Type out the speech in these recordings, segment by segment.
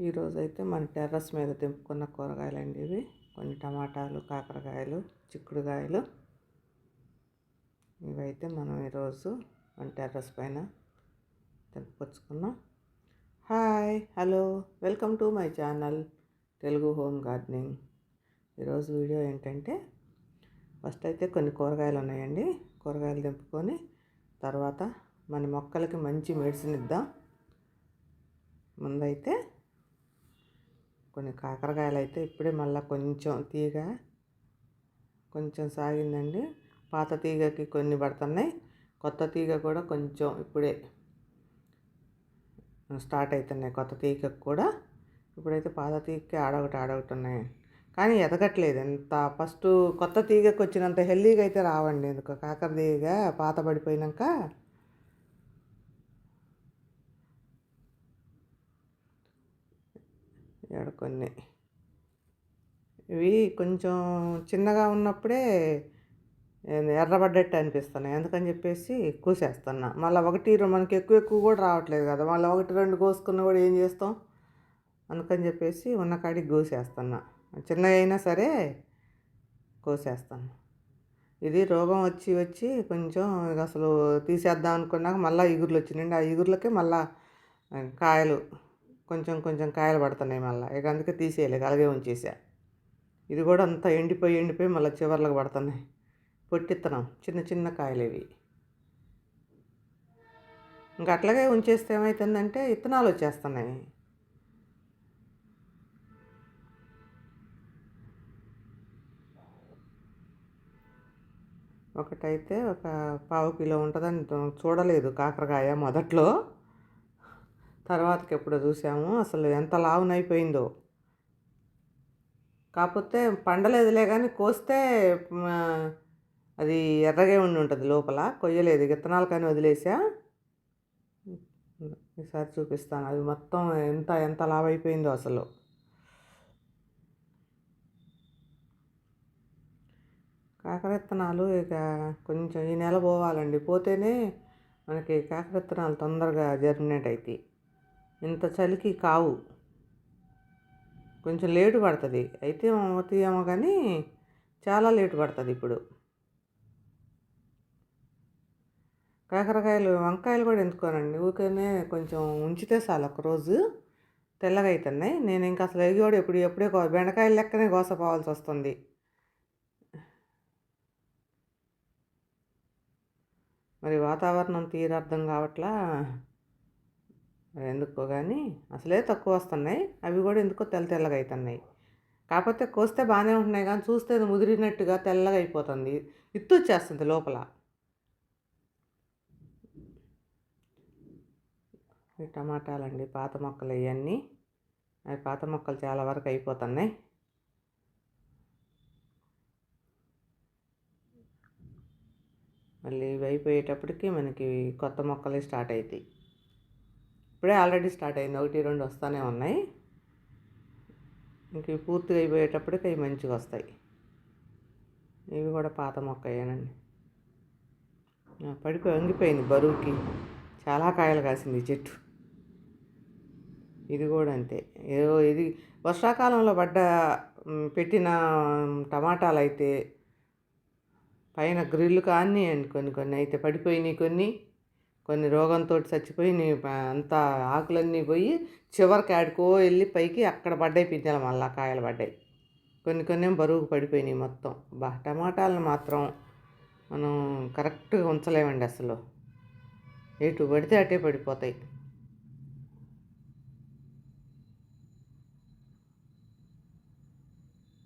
ఈరోజైతే మన టెర్రస్ మీద తెంపుకున్న కూరగాయలండి ఇవి. కొన్ని టమాటాలు, కాకరకాయలు, చిక్కుడుకాయలు. ఇవైతే మనం ఈరోజు మన టెర్రస్ పైన తెంపుకొచ్చుకున్నాం. Hi, hello, welcome to my channel Telugu home gardening. ఈరోజు వీడియో ఏంటంటే, ఫస్ట్ అయితే కొన్ని కూరగాయలు ఉన్నాయండి. కూరగాయలు తెంపుకొని తర్వాత మన మొక్కలకి మంచి మెడిసిన్ ఇద్దాం. ముందైతే కొన్ని కాకరకాయలు అయితే ఇప్పుడే మళ్ళీ కొంచెం తీగ కొంచెం సాగిందండి. పాత తీగకి కొన్ని పడుతున్నాయి, కొత్త తీగ కూడా కొంచెం ఇప్పుడే స్టార్ట్ అవుతున్నాయి. కొత్త తీగకి కూడా ఇప్పుడైతే పాత తీగకి ఆడొకటి ఉన్నాయి, కానీ ఎదగట్లేదు. ఎంత ఫస్ట్ కొత్త తీగకి వచ్చినంత హెల్దీగా అయితే రావండి. ఎందుకు కాకర తీగ పాత పడిపోయినాక కొన్ని ఇవి కొంచెం చిన్నగా ఉన్నప్పుడే ఎర్రబడ్డట్టు అనిపిస్తున్నాయి. అందుకని చెప్పేసి కూసేస్తున్నా. మళ్ళీ మనకి ఎక్కువ కూడా రావట్లేదు కదా, మళ్ళీ 1-2 కోసుకున్నా కూడా ఏం చేస్తాం. అందుకని చెప్పేసి ఉన్న కాడికి కోసేస్తున్నా. చిన్నగా అయినా సరే కోసేస్తాను. ఇది రోగం వచ్చి కొంచెం అసలు తీసేద్దాం అనుకున్నాక మళ్ళీ ఇగుర్లు వచ్చినాయండి. ఆ ఇగుర్లకే మళ్ళీ కాయలు కొంచెం కాయలు పడుతున్నాయి మళ్ళీ. ఇక అందుకే తీసేయలేదు, అలాగే ఉంచేసా. ఇది కూడా అంతా ఎండిపోయి మళ్ళీ చివర్లకు పడుతున్నాయి. పొట్టిత్తనం చిన్న కాయలు ఇవి. ఇంకా అట్లాగే ఉంచేస్తే ఏమవుతుందంటే విత్తనాలు వచ్చేస్తున్నాయి. ఒకటైతే ఒక 1/2 కిలో ఉంటుందని చూడలేదు కాకరకాయ మొదట్లో, తర్వాతకి ఎప్పుడో చూసాము. అసలు ఎంత లావునైపోయిందో. కాకపోతే పండలేదులే, కానీ కోస్తే అది ఎర్రగా ఉండి ఉంటుంది లోపల. కొయ్యలేదు, విత్తనాలు కానీ వదిలేసా. ఈసారి చూపిస్తాను. అది మొత్తం ఎంత లావైపోయిందో అసలు. కాకర విత్తనాలు ఇక కొంచెం ఈ నెల పోవాలండి, పోతేనే మనకి కాకర విత్తనాలు తొందరగా జర్మినేట్ అవుతాయి. ఇంత చలికి కావు, కొంచెం లేటు పడుతుంది. అయితే అవుతాయేమో కానీ చాలా లేటు పడుతుంది ఇప్పుడు. కాకరకాయలు, వంకాయలు కూడా ఎందుకోనండి, ఊరికనే కొంచెం ఉంచితే చాలు, ఒకరోజు తెల్లగా అవుతున్నాయి. నేను ఇంకా అసలు ఎగి కూడా ఎప్పుడే బెండకాయలు లెక్కనే కోసపోవాల్సి వస్తుంది. మరి వాతావరణం తీరర్థం కావట్లా ఎందుకో కానీ అసలే తక్కువ వస్తున్నాయి. అవి కూడా ఎందుకో తెల్లగా అవుతున్నాయి. కాకపోతే కోస్తే బాగానే ఉంటున్నాయి, కానీ చూస్తే ముదిరినట్టుగా తెల్లగా అయిపోతుంది, ఇత్తు వచ్చేస్తుంది లోపల. ఈ టమాటాలండి, పాత మొక్కలు ఇవన్నీ. అవి పాత మొక్కలు చాలా వరకు అయిపోతున్నాయి. మళ్ళీ ఇవి అయిపోయేటప్పటికి మనకి కొత్త మొక్కలు స్టార్ట్ అవుతాయి. ఇప్పుడే ఆల్రెడీ స్టార్ట్ అయింది, 1-2 వస్తూనే ఉన్నాయి. ఇంక పూర్తిగా అయిపోయేటప్పటికి అవి మంచిగా వస్తాయి. ఇవి కూడా పాత మొక్క అయ్యానండి, వంగిపోయింది బరువుకి. చాలా కాయలు కాసింది ఈ చెట్టు. ఇది కూడా అంతే. ఇది వర్షాకాలంలో పెట్టిన టమాటాలు అయితే పైన గ్రిల్లు కానివ్వండి, కొన్ని అయితే పడిపోయినాయి, కొన్ని రోగంతో చచ్చిపోయినాయి. అంతా ఆకులన్నీ పోయి చివరికి ఆడుకో వెళ్ళి పైకి అక్కడ పడ్డాయి పిందెలు, మళ్ళీ కాయలు పడ్డాయి. కొన్ని బరువుకు పడిపోయినాయి మొత్తం. టమాటాలను మాత్రం మనం కరెక్ట్గా ఉంచలేమండి అసలు, ఎటు పడితే అటే పడిపోతాయి.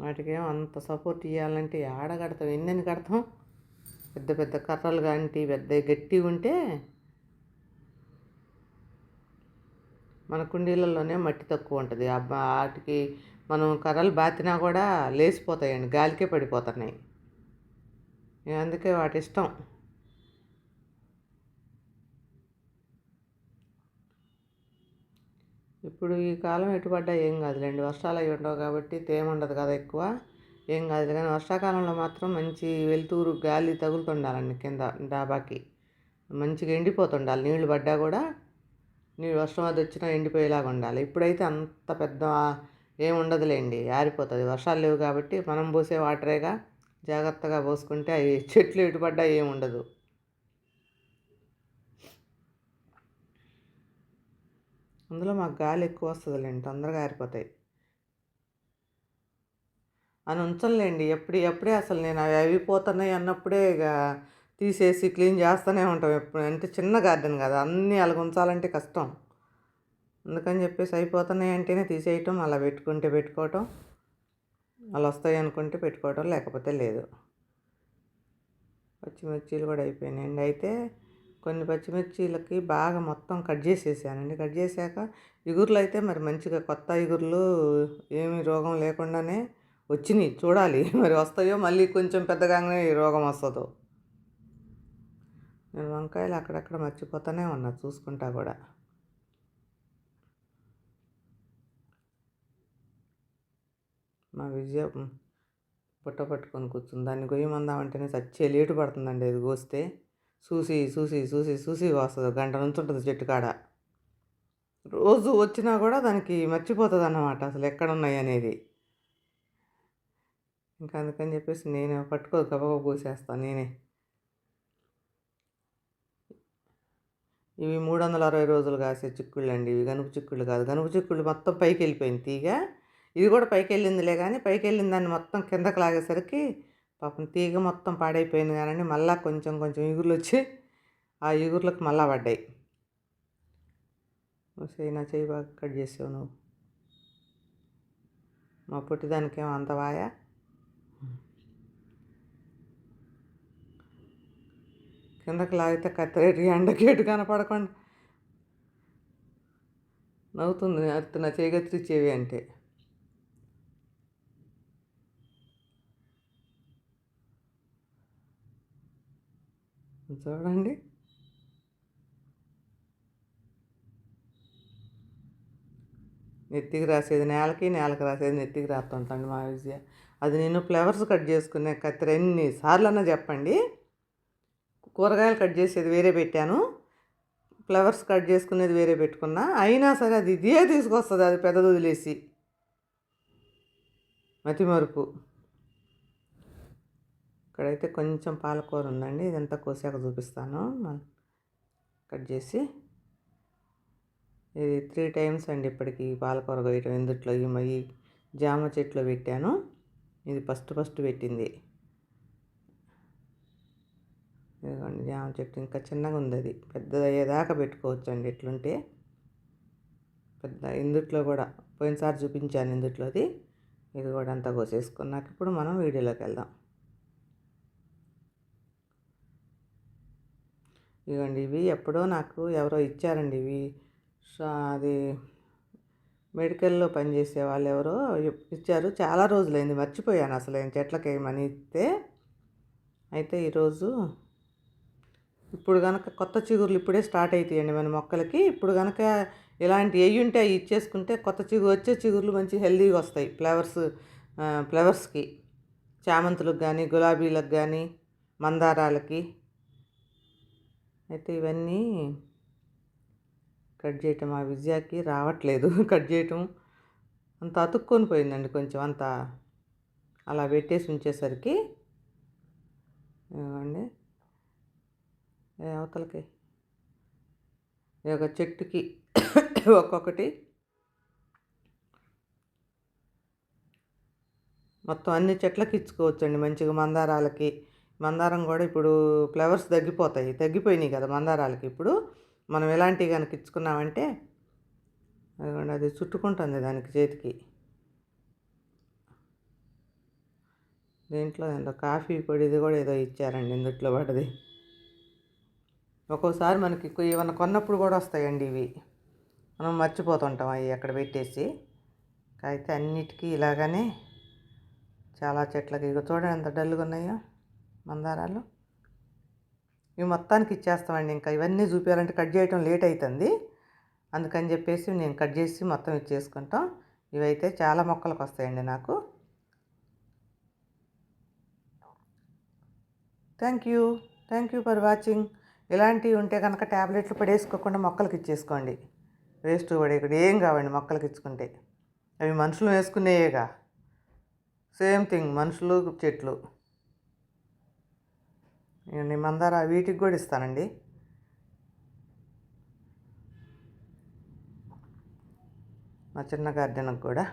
వాటికేమో అంత సపోర్ట్ ఇవ్వాలంటే ఆడగడతాం, ఎన్నెన్ని కడతాం. పెద్ద కర్రలు కానీ పెద్ద గట్టి ఉంటే, మన కుండీలలోనే మట్టి తక్కువ ఉంటుంది. వాటికి మనం కర్రలు బాతినా కూడా లేచిపోతాయండి, గాలికే పడిపోతున్నాయి. అందుకే వాటి ఇష్టం. ఇప్పుడు ఈ కాలం ఎటుపడ్డా ఏం కాదులేండి, వర్షాలు అవి ఉండవు కాబట్టి తేమ ఉండదు కదా ఎక్కువ, ఏం కాదు. కానీ వర్షాకాలంలో మాత్రం మంచి వెలుతురు గాలి తగులుతుండాలండి. కింద డాబాకి మంచిగా ఎండిపోతుండాలి. నీళ్లు పడ్డా కూడా నీ వర్షం అది వచ్చినా ఎండిపోయేలాగా ఉండాలి. ఇప్పుడైతే అంత పెద్ద ఏముండదులేండి, ఆరిపోతుంది. వర్షాలు లేవు కాబట్టి మనం పోసే వాటరేగా, జాగ్రత్తగా పోసుకుంటే అవి చెట్లు ఎటుపడ్డా ఏముండదు. అందులో మాకు గాలి ఎక్కువ వస్తుందిలేండి, తొందరగా ఆరిపోతాయి. అని ఉంచంలేండి, ఎప్పుడే అసలు నేను అవి అయిపోతున్నాయి అన్నప్పుడే ఇక తీసేసి క్లీన్ చేస్తూనే ఉంటాం. ఎప్పుడు అంటే చిన్న గార్డెన్ కదా, అన్నీ అలాగ ఉంచాలంటే కష్టం. అందుకని చెప్పేసి అయిపోతున్నాయి అంటేనే తీసేయటం, అలా పెట్టుకోవటం, అలా వస్తాయి అనుకుంటే పెట్టుకోవటం, లేకపోతే లేదు. పచ్చిమిర్చీలు కూడా అయిపోయినాయండి. అయితే కొన్ని పచ్చిమిర్చీలకి బాగా మొత్తం కట్ చేసేసానండి. కట్ చేశాక ఇగుర్లు అయితే మరి మంచిగా కొత్త ఇగుర్లు, ఏమి రోగం లేకుండానే వచ్చినాయి. చూడాలి మరి వస్తాయో, మళ్ళీ కొంచెం పెద్దగానే ఈ రోగం వస్తుందో. నేను వంకాయలు అక్కడక్కడ మర్చిపోతానే ఉన్నా, చూసుకుంటా కూడా. మా విజయ పుట్ట పట్టుకొని కూర్చుంది. దాన్ని గొయ్యమందామంటేనే చచ్చే లేటు పడుతుందండి. అది కోస్తే చూసి చూసి చూసి చూసి వస్తుంది. గంట నుంచి ఉంటుంది చెట్టు కాడ. రోజు వచ్చినా కూడా దానికి మర్చిపోతుంది అన్నమాట అసలు ఎక్కడున్నాయి అనేది. ఇంకా అందుకని చెప్పేసి నేను గబగబా కోసేస్తాను నేనే. ఇవి 360 రోజులు కాసే చిక్కుళ్ళు అండి. ఇవి గనుపు చిక్కుళ్ళు కాదు. గనుపు చిక్కుళ్ళు మొత్తం పైకి వెళ్ళిపోయింది తీగ. ఇది కూడా పైకి వెళ్ళిందిలే, కానీ పైకి వెళ్ళిన దాన్ని మొత్తం కిందకి లాగేసరికి పాపం తీగ మొత్తం పాడైపోయింది. కానీ మళ్ళీ కొంచెం కొంచెం ఇగుర్లు వచ్చి ఆ ఇగుర్లకు మళ్ళా పడ్డాయి. నా చెయ్యి బాగా కట్ చేసావు నువ్వు. మా పుట్టిదానికేమో అంత వాయా. కిందకి లాగితే కత్తిరేటి ఎండకేటు కనపడకుండా నవ్వుతుంది. అత్త నా చేయి కత్తిరిచ్చేవి అంటే. చూడండి, నెత్తికి రాసేది నేలకి రాసేది నెత్తికి రాస్తుంటాను మా విజయ. అది నేను ఫ్లవర్స్ కట్ చేసుకునే కత్తిర ఎన్నిసార్లు అన్నా చెప్పండి. కూరగాయలు కట్ చేసేది వేరే పెట్టాను, ఫ్లవర్స్ కట్ చేసుకునేది వేరే పెట్టుకున్నా, అయినా సరే అది ఇదే తీసుకొస్తుంది. అది పెద్దది వదిలేసి మతిమరుపు. ఇక్కడైతే కొంచెం పాలకూర ఉందండి, ఇదంతా కోసాక చూపిస్తాను. కట్ చేసి ఇది 3 టైమ్స్ అండి ఇప్పటికి పాలకూర కోయటం. ఇందుట్లో ఈ జామ చెట్లు పెట్టాను. ఇది ఫస్ట్ పెట్టింది. ఇదిగోండి జామ చెట్టు, ఇంకా చిన్నగా ఉంది. అది పెద్దది అయ్యేదాకా పెట్టుకోవచ్చు అండి ఎట్లుంటే. పెద్ద ఇందుట్లో కూడా పోయినసారి చూపించాను ఇందుట్లోది. ఇది కూడా అంతా కోసేసుకున్నాక ఇప్పుడు మనం వీడియోలోకి వెళ్దాం. ఇవ్వండి, ఇవి ఎప్పుడో నాకు ఎవరో ఇచ్చారండి. ఇవి అది మెడికల్లో పనిచేసే వాళ్ళు ఎవరో ఇచ్చారు. చాలా రోజులైంది, మర్చిపోయాను అసలు ఏం చెట్లకి ఏమని ఇస్తే. అయితే ఈరోజు ఇప్పుడు కనుక కొత్త చిగురులు ఇప్పుడే స్టార్ట్ అవుతాయండి మన మొక్కలకి. ఇప్పుడు కనుక ఇలాంటి అవి ఉంటే అవి ఇచ్చేసుకుంటే కొత్త వచ్చే చిగురులు మంచి హెల్దీగా వస్తాయి. ఫ్లవర్స్కి, చామంతులకు కానీ, గులాబీలకు కానీ, మందారాలకి. అయితే ఇవన్నీ కట్ చేయటం ఆ విజయాకి రావట్లేదు. కట్ చేయటం అంత అతుక్కొని పోయిందండి కొంచెం, అంత అలా పెట్టేసి ఉంచేసరికి. ఇవ్వండి, అవతలకి ఒక చెట్టుకి ఒక్కొక్కటి మొత్తం అన్ని చెట్లకి ఇచ్చుకోవచ్చండి మంచిగా. మందారం కూడా ఇప్పుడు ఫ్లవర్స్ తగ్గిపోయినాయి కదా మందారాలకి. ఇప్పుడు మనం ఎలాంటివి కనుక ఇచ్చుకున్నామంటే అదిగోండి, అది చుట్టుకుంటుంది దానికి చేతికి. దీంట్లో ఏదో కాఫీ పొడిది కూడా ఏదో ఇచ్చారండి ఇందుట్లో పడ్డది. ఒక్కోసారి మనకి ఏమన్నా కొన్నప్పుడు కూడా వస్తాయండి ఇవి, మనం మర్చిపోతుంటాం అవి అక్కడ పెట్టేసి. అయితే అన్నిటికీ ఇలాగనే చాలా చెట్లకి ఇక చూడండి ఎంత డల్గా ఉన్నాయో మందారాలు. ఇవి మొత్తానికి ఇచ్చేస్తామండి. ఇంకా ఇవన్నీ చూపించాలంటే కట్ చేయటం లేట్ అవుతుంది. అందుకని చెప్పేసి నేను కట్ చేసి మొత్తం ఇచ్చేసుకుంటాం. ఇవైతే చాలా మొక్కలకు వస్తాయండి నాకు. Thank you for watching. ఇలాంటివి ఉంటే కనుక ట్యాబ్లెట్లు పడేసుకోకుండా మొక్కలకి ఇచ్చేసుకోండి. వేస్ట్ పడే ఇక్కడ ఏం కావండి మొక్కలకి ఇచ్చుకుంటే. అవి మనుషులు వేసుకునేయేగా. సేమ్ థింగ్ మనుషులు చెట్లు. ఇవన్నీ మందార వీటికి కూడా ఇస్తానండి. మా చిన్న గార్డెన్కి కూడా